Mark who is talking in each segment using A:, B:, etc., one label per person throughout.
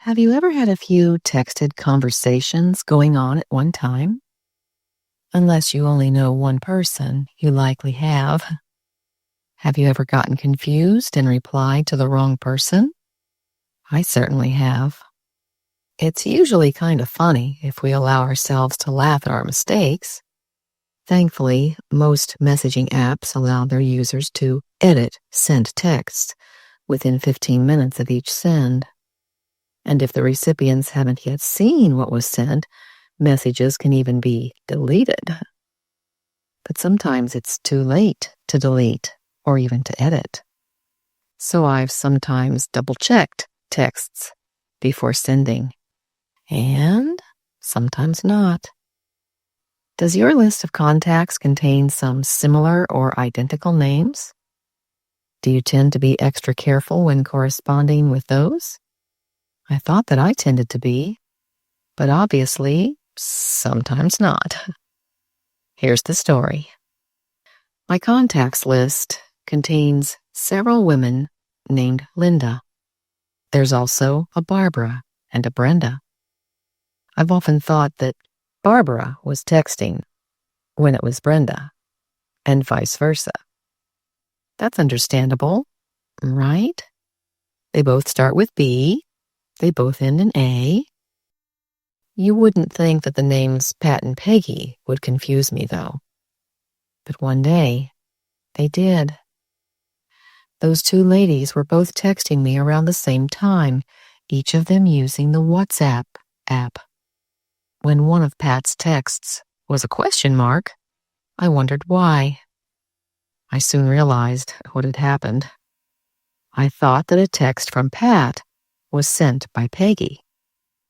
A: Have you ever had a few texted conversations going on at one time? Unless you only know one person, you likely have. Have you ever gotten confused and replied to the wrong person? I certainly have. It's usually kind of funny if we allow ourselves to laugh at our mistakes. Thankfully, most messaging apps allow their users to edit sent texts within 15 minutes of each send. And if the recipients haven't yet seen what was sent, messages can even be deleted. But sometimes it's too late to delete or even to edit. So I've sometimes double-checked texts before sending, and sometimes not. Does your list of contacts contain some similar or identical names? Do you tend to be extra careful when corresponding with those? I thought that I tended to be, but obviously, sometimes not. Here's the story. My contacts list contains several women named Linda. There's also a Barbara and a Brenda. I've often thought that Barbara was texting when it was Brenda, and vice versa. That's understandable, right? They both start with B. They both end in A. You wouldn't think that the names Pat and Peggy would confuse me, though. But one day, they did. Those two ladies were both texting me around the same time, each of them using the WhatsApp app. When one of Pat's texts was a question mark, I wondered why. I soon realized what had happened. I thought that a text from Pat was sent by Peggy,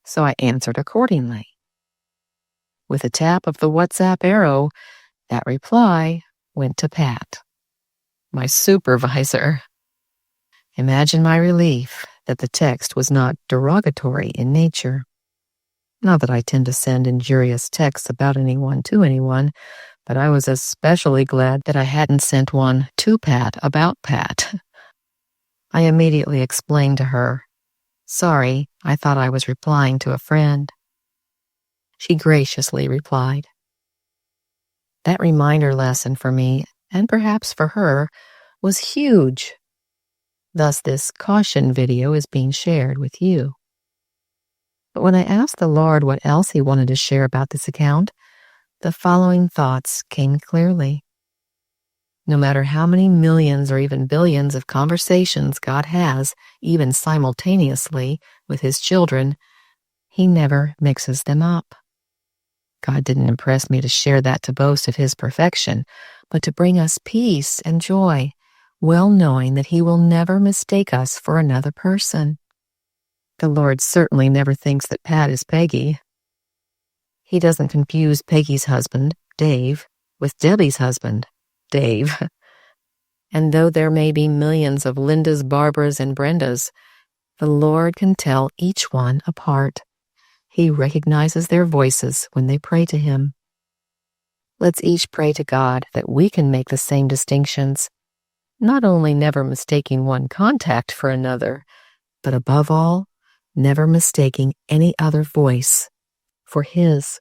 A: so I answered accordingly. With a tap of the WhatsApp arrow, that reply went to Pat, my supervisor. Imagine my relief that the text was not derogatory in nature. Not that I tend to send injurious texts about anyone to anyone, but I was especially glad that I hadn't sent one to Pat about Pat. I immediately explained to her, "Sorry, I thought I was replying to a friend." She graciously replied. That reminder lesson for me, and perhaps for her, was huge. Thus, this caution video is being shared with you. But when I asked the Lord what else He wanted to share about this account, the following thoughts came clearly. No matter how many millions or even billions of conversations God has, even simultaneously, with His children, He never mixes them up. God didn't impress me to share that to boast of His perfection, but to bring us peace and joy, well knowing that He will never mistake us for another person. The Lord certainly never thinks that Pat is Peggy. He doesn't confuse Peggy's husband, Dave, with Debbie's husband, Dave. And though there may be millions of Lindas, Barbaras, and Brendas, the Lord can tell each one apart. He recognizes their voices when they pray to Him. Let's each pray to God that we can make the same distinctions, not only never mistaking one contact for another, but above all, never mistaking any other voice for His.